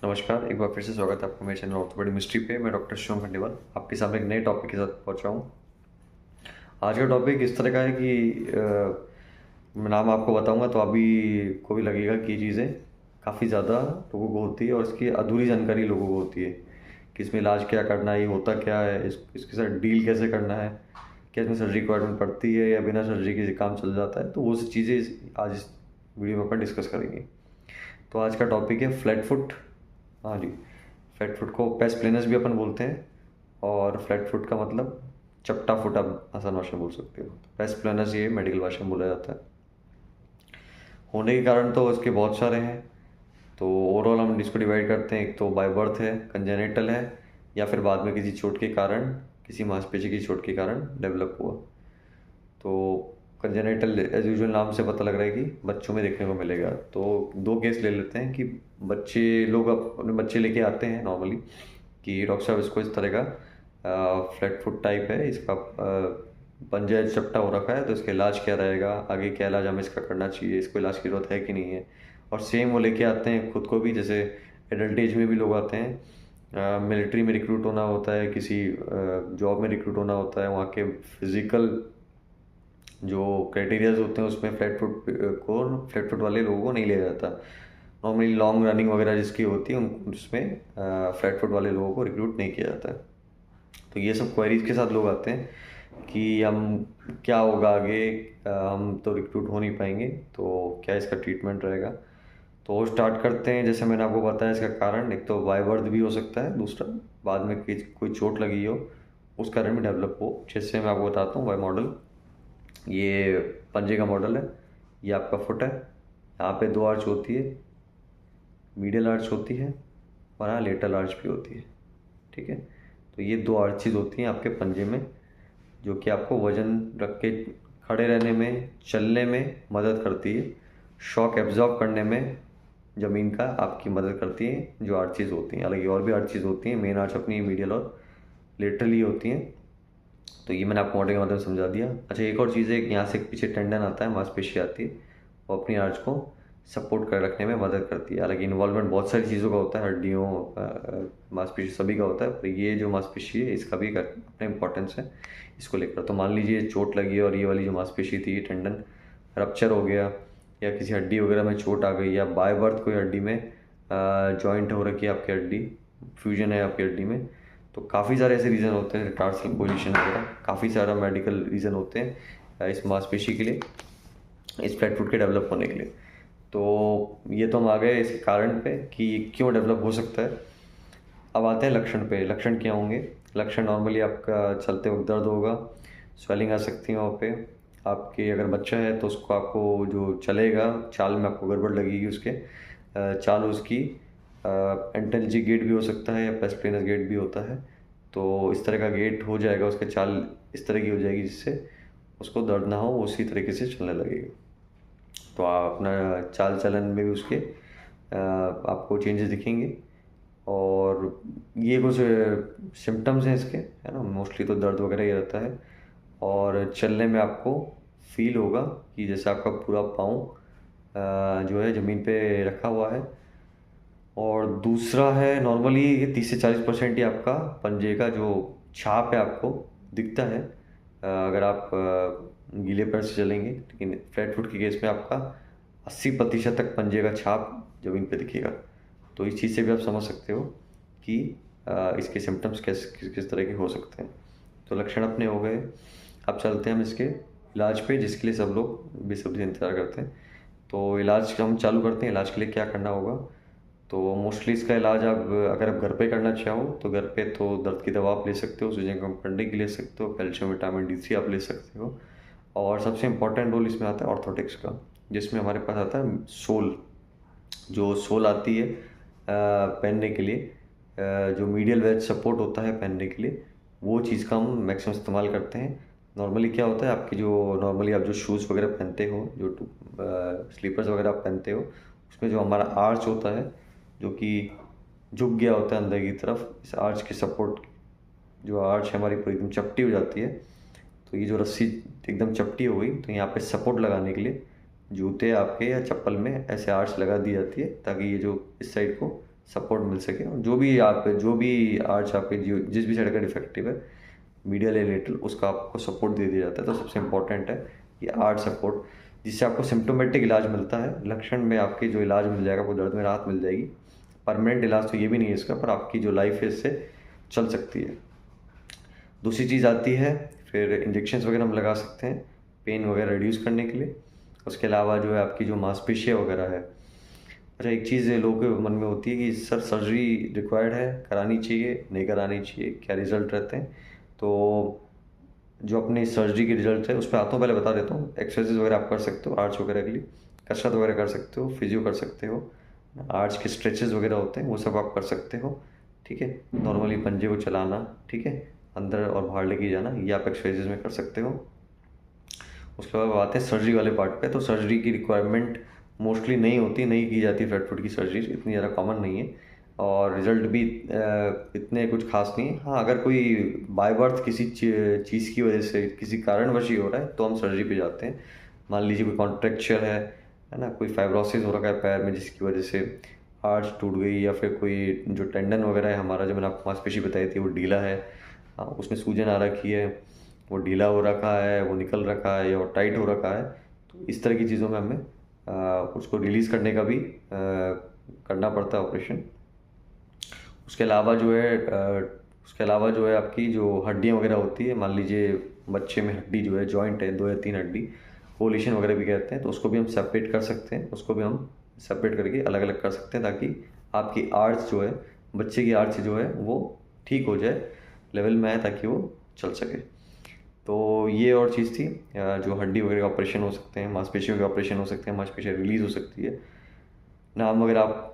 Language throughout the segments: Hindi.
नमस्कार, एक बार फिर से स्वागत है आपका मेरे चैनल ऑर्थोपेडिक मिस्ट्री पे। मैं डॉक्टर शिवम खंडेलवाल आपके सामने एक नए टॉपिक के साथ पहुंचा हूं। आज का टॉपिक इस तरह का है कि मैं नाम आपको बताऊंगा तो अभी को भी लगेगा कि ये चीज़ें काफ़ी ज़्यादा लोगों को होती है और इसकी अधूरी जानकारी लोगों को होती है कि इसमें इलाज क्या करना है, ये होता क्या है, इसके साथ डील कैसे करना है, क्या इसमें सर्जरी रिक्वायरमेंट पड़ती है या बिना सर्जरी के काम चल जाता है। तो वो सब चीज़ें आज इस वीडियो में अपन डिस्कस करेंगे। तो आज का टॉपिक है फ्लैट फुट। हाँ जी, फ्लैट फुट को पेस प्लेनस भी अपन बोलते हैं और फ्लैट फुट का मतलब चपटा फुट आप आसान भाषा में बोल सकते हो। पेस प्लेनस ये मेडिकल भाषा में बोला जाता है। होने के कारण तो इसके बहुत सारे हैं। तो ओवरऑल हम इसको डिवाइड करते हैं, एक तो बाय बर्थ है, कंजेनिटल है, या फिर बाद में किसी चोट के कारण, किसी मांसपेशी की चोट के कारण डेवलप हुआ। तो कंजेनिटल एज यूजुअल नाम से पता लग रहा है कि बच्चों में देखने को मिलेगा। तो दो केस ले लेते हैं कि बच्चे लोग अपने बच्चे लेके आते हैं नॉर्मली कि डॉक्टर साहब इसको इस तरह का फ्लैट फुट टाइप है, इसका पंजा चपटा हो रखा है, तो इसका इलाज क्या रहेगा, आगे क्या इलाज हमें इसका करना चाहिए, इसको इलाज की ज़रूरत है कि नहीं है। और सेम वो लेके आते हैं खुद को भी, जैसे एडल्ट एज में भी लोग आते हैं, मिलिट्री में रिक्रूट होना होता है, किसी जॉब में रिक्रूट होना होता है, वहाँ के फिज़िकल जो क्राइटेरियाज होते हैं उसमें फ्लैट फुट वाले लोगों को नहीं लिया जाता। नॉर्मली लॉन्ग रनिंग वगैरह जिसकी होती है उन उसमें फ्लैट फुट वाले लोगों को रिक्रूट नहीं किया जाता है। तो ये सब क्वेरीज के साथ लोग आते हैं कि हम क्या होगा आगे, हम तो रिक्रूट हो नहीं पाएंगे, तो क्या इसका ट्रीटमेंट रहेगा। तो वो स्टार्ट करते हैं। जैसे मैंने आपको बताया, इसका कारण एक तो बाय बर्थ भी हो सकता है, दूसरा बाद में कोई चोट लगी हो उस कारण भी डेवलप हो। जैसे मैं आपको बताता हूँ बाय मॉडल। ये पंजे का मॉडल है, ये आपका फुट है। यहाँ पे दो आर्च होती है, मीडियल आर्च होती है और यहाँ लेटरल आर्च भी होती है। ठीक है, तो ये दो आर्चेज होती हैं आपके पंजे में, जो कि आपको वजन रख के खड़े रहने में, चलने में मदद करती है, शॉक एब्जॉर्ब करने में ज़मीन का आपकी मदद करती है। जो आर्चेज होती हैं, हालांकि और भी आर्चेज होती हैं, मेन आर्च अपनी मीडियल और लेटरली होती हैं। तो ये मैंने आपको मॉडल के माध्यम से समझा दिया। अच्छा, एक और चीज़ है कि यहाँ से पीछे टेंडन आता है, मांसपेशी आती है, वो अपनी आर्च को सपोर्ट कर रखने में मदद करती है। हालांकि इन्वॉल्वमेंट बहुत सारी चीज़ों का होता है, हड्डियों, मांसपेशी सभी का होता है, पर ये जो मांसपेशी है इसका भी अपना इंपॉर्टेंस है इसको लेकर। तो मान लीजिए चोट लगी और ये वाली जो मांसपेशी थी, ये टेंडन रप्चर हो गया, या किसी हड्डी वगैरह में चोट आ गई, या बाय बर्थ कोई हड्डी में जॉइंट हो रखी है आपकी हड्डी, फ्यूजन है आपकी हड्डी में, तो काफ़ी सारे ऐसे रीज़न होते हैं, टार्सल कोलिशन वगैरह, काफ़ी सारा मेडिकल रीज़न होते हैं इस मांसपेशी के लिए, इस फ्लैट फुट के डेवलप होने के लिए। तो ये तो हम आ गए इसके कारण पे कि क्यों डेवलप हो सकता है। अब आते हैं लक्षण पे। लक्षण क्या होंगे? लक्षण नॉर्मली आपका चलते वक्त दर्द होगा, स्वेलिंग आ सकती है वहाँ पे। आपके अगर बच्चा है तो उसको, आपको जो चलेगा चाल में आपको गड़बड़ लगेगी, उसके चाल उसकी एंटेलजी गेट भी हो सकता है या पेस्प्लेनस गेट भी होता है। तो इस तरह का गेट हो जाएगा, उसका चाल इस तरह की हो जाएगी जिससे उसको दर्द ना हो, वो उसी तरीके से चलने लगेगा। तो आप अपना चाल चलन में भी उसके आपको चेंजेस दिखेंगे। और ये कुछ सिम्टम्स हैं इसके, है ना। मोस्टली तो दर्द वगैरह ही रहता है, और चलने में आपको फील होगा कि जैसे आपका पूरा पाँव जो है ज़मीन पे रखा हुआ है। और दूसरा है, नॉर्मली ये 30 से 40% ही आपका पंजे का जो छाप है आपको दिखता है अगर आप गीले पैर से चलेंगे। लेकिन फ्लैट फुट के केस में आपका 80% तक पंजे का छाप ज़मीन पे दिखेगा। तो इस चीज़ से भी आप समझ सकते हो कि इसके सिम्टम्स किस तरह के हो सकते हैं। तो लक्षण अपने हो गए। अब चलते हैं हम इसके इलाज पे, जिसके लिए सब लोग बेसब्री से इंतज़ार करते हैं। तो इलाज हम चालू करते हैं। इलाज के लिए क्या करना होगा? तो मोस्टली इसका इलाज आप, अगर आप घर पे करना चाहो तो घर पे तो दर्द की दवा आप ले सकते हो, सूजन कम करने की ले सकते हो, कैल्शियम विटामिन डी 3 आप ले सकते हो। और सबसे इम्पोर्टेंट रोल इसमें आता है ऑर्थोटिक्स का, जिसमें हमारे पास आता है सोल। जो सोल आती है पहनने के लिए, जो मीडियल वेज सपोर्ट होता है पहनने के लिए, वो चीज़ का हम मैक्सिमम इस्तेमाल करते हैं। नॉर्मली क्या होता है, आपकी जो नॉर्मली आप जो शूज़ वगैरह पहनते हो, जो स्लीपर्स वगैरह आप पहनते हो, उसमें जो हमारा आर्च होता है जो कि झुक गया होता है अंदर की तरफ, इस आर्च के सपोर्ट, जो आर्च है हमारी पूरी एकदम चपटी हो जाती है। तो ये जो रस्सी एकदम चपटी हो गई, तो यहाँ पे सपोर्ट लगाने के लिए जूते आपके या चप्पल में ऐसे आर्च लगा दी जाती है, ताकि ये जो इस साइड को सपोर्ट मिल सके, और जो भी आर्च आपके जिस भी साइड का डिफेक्टिव है मीडियल रिलेटेड, उसका आपको सपोर्ट दे दिया जाता है। तो सबसे इम्पोर्टेंट है ये आर्ट सपोर्ट, जिससे आपको सिम्टोमेटिक इलाज मिलता है, लक्षण में आपके जो इलाज मिल जाएगा, आपको दर्द में राहत मिल जाएगी। परमानेंट इलाज तो ये भी नहीं है इसका, पर आपकी जो लाइफ है इससे चल सकती है। दूसरी चीज़ आती है फिर इंजेक्शंस वगैरह हम लगा सकते हैं पेन वगैरह रिड्यूस करने के लिए। उसके अलावा जो है आपकी जो मांसपेशियाँ वगैरह है, अच्छा एक चीज़ लोगों के मन में होती है कि सर सर्जरी रिक्वायर्ड है, करानी चाहिए नहीं करानी चाहिए, क्या रिज़ल्ट रहते हैं। तो जो अपनी सर्जरी के रिजल्ट है उस पर आता हूँ, पहले बता देता हूँ। एक्सरसाइज वगैरह आप कर सकते हो आर्च वगैरह के लिए, कसरत वगैरह कर सकते हो, फिजियो कर सकते हो, आर्च के स्ट्रेचेस वगैरह होते हैं वो सब आप कर सकते हो, ठीक है। नॉर्मली पंजे को चलाना, ठीक है, अंदर और बाहर लेके जाना, ये आप एक्सरसाइजेज में कर सकते हो। उसके बाद आते हैं सर्जरी वाले पार्ट पे। तो सर्जरी की रिक्वायरमेंट मोस्टली नहीं होती, नहीं की जाती, फ्लैट फुट की सर्जरी इतनी ज़्यादा कॉमन नहीं है, और रिज़ल्ट भी इतने कुछ खास नहीं है। हाँ, अगर कोई बाय बर्थ किसी चीज़ की वजह से, किसी कारणवश ही हो रहा है, तो हम सर्जरी पे जाते हैं। मान लीजिए कोई कॉन्ट्रेक्चर है ना, कोई फाइब्रोसिस हो रखा है पैर में जिसकी वजह से आर्च टूट गई, या फिर कोई जो टेंडन वगैरह है हमारा, जो मैंने आपको मांसपेशी बताई थी वो ढीला है, हाँ, उसमें सूजन आ रखी है, वो ढीला हो रखा है, वो निकल रखा है, या वो टाइट हो रखा है, तो इस तरह की चीज़ों में हमें उसको रिलीज़ करने का भी करना पड़ता है ऑपरेशन। उसके अलावा जो है आपकी जो हड्डियाँ वगैरह होती है, मान लीजिए बच्चे में हड्डी जो है, जॉइंट है 2 या 3 हड्डी, कोलिशन वगैरह भी कहते हैं, तो उसको भी हम सेपरेट कर सकते हैं, उसको भी हम सेपरेट करके अलग अलग कर सकते हैं, ताकि आपकी आर्च जो है, बच्चे की आर्च जो है वो ठीक हो जाए, लेवल में आए, ताकि वो चल सके। तो ये और चीज़ थी, जो हड्डी वगैरह का ऑपरेशन हो सकते हैं, मांसपेशियों के ऑपरेशन हो सकते हैं, मांसपेशियाँ रिलीज़ हो सकती है। नाम वगैरह आप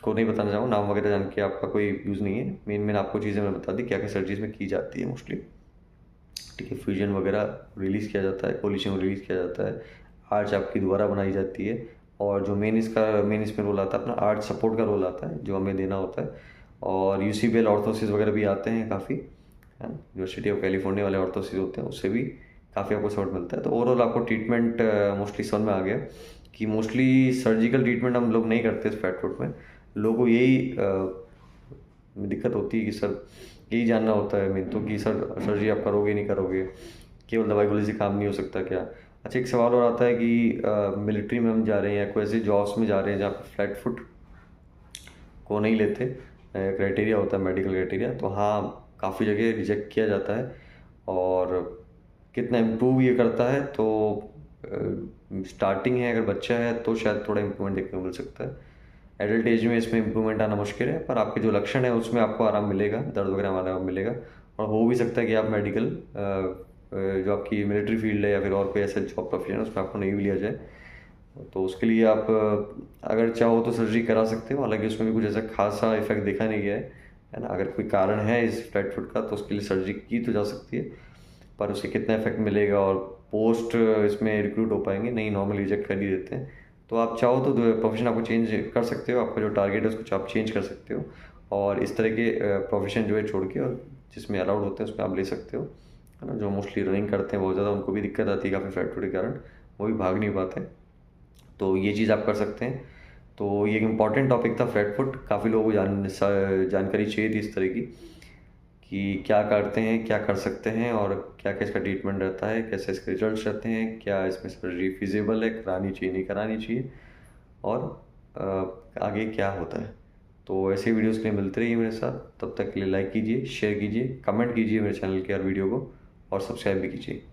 को नहीं बताना चाहूँ, नाम वगैरह जान के आपका कोई यूज़ नहीं है। मेन आपको चीज़ें मैं बता दी क्या क्या सर्जरीज में की जाती है मोस्टली, ठीक है। फ्यूजन वगैरह रिलीज़ किया जाता है, कोलिशन रिलीज़ किया जाता है, आर्च आपकी दोबारा बनाई जाती है, और जो मेन इसमें रोल आता है अपना आर्च सपोर्ट का रोल आता है, जो हमें देना होता है। और यूसीबीएल ऑर्थोसिस वगैरह भी आते हैं काफ़ी, है ना, यूनिवर्सिटी ऑफ कैलिफोर्निया वाले ऑर्थोसिस होते हैं, उससे भी काफ़ी आपको सपोर्ट मिलता है। तो ओवरऑल आपको ट्रीटमेंट मोस्टली समझ में आ गया कि मोस्टली सर्जिकल ट्रीटमेंट हम लोग नहीं करते इस फ्लैट फुट में। लोगों को यही दिक्कत होती है कि सर, यही जानना होता है मेन तो, कि सर सर्जरी आप करोगे नहीं करोगे, केवल दवाई गोली से काम नहीं हो सकता क्या। अच्छा एक सवाल और आता है कि मिलिट्री में हम जा रहे हैं या कोई ऐसे जॉब्स में जा रहे हैं जहाँ पर फ्लैट फुट को नहीं लेते, क्राइटेरिया होता है मेडिकल क्राइटेरिया, तो हाँ काफ़ी जगह रिजेक्ट किया जाता है। और कितना इम्प्रूव ये करता है, तो स्टार्टिंग है, अगर बच्चा है तो शायद थोड़ा इम्प्रूवमेंट देखने को मिल सकता है। एडल्ट एज में इसमें इम्प्रूवमेंट आना मुश्किल है, पर आपके जो लक्षण है उसमें आपको आराम मिलेगा, दर्द वगैरह में आराम मिलेगा। और हो भी सकता है कि आप मेडिकल जो आपकी मिलिट्री फील्ड है या फिर और कोई ऐसा जॉब प्रोफेशन है उसमें आपको नहीं भी लिया जाए, तो उसके लिए आप अगर चाहो तो सर्जरी करा सकते हो। हालांकि उसमें भी कुछ ऐसा खासा इफेक्ट देखा नहीं गया है ना। अगर कोई कारण है इस फ्लैट फुट का तो उसके लिए सर्जरी की तो जा सकती है, पर उसे कितना इफेक्ट मिलेगा और पोस्ट इसमें रिक्रूट हो पाएंगे, नहीं, नॉर्मल रिजेक्ट कर ही देते हैं। तो आप चाहो तो प्रोफेशन आपको चेंज कर सकते हो, आपका जो टारगेट है उसको आप चेंज कर सकते हो, और इस तरह के प्रोफेशन जो है छोड़ के और जिसमें अलाउड होते हैं उसमें आप ले सकते हो, है ना। जो मोस्टली रनिंग करते हैं बहुत ज़्यादा, उनको भी दिक्कत आती है काफ़ी फ्लैट फुट के कारण, वो भी भाग नहीं पाते, तो ये चीज़ आप कर सकते हैं। तो ये एक इम्पॉर्टेंट टॉपिक था फ्लैट फुट, काफ़ी लोगों को जानकारी चाहिए थी इस तरह की, कि क्या करते हैं, क्या कर सकते हैं, और क्या क्या इसका ट्रीटमेंट रहता है, कैसे इसके रिजल्ट्स रहते हैं, क्या इसमें सर्जरी फिजिबल है, करानी चाहिए नहीं करानी चाहिए, और आगे क्या होता है। तो ऐसे वीडियोस के लिए मिलते रहिए मेरे साथ, तब तक के लिए लाइक कीजिए, शेयर कीजिए, कमेंट कीजिए मेरे चैनल के हर वीडियो को, और सब्सक्राइब भी कीजिए।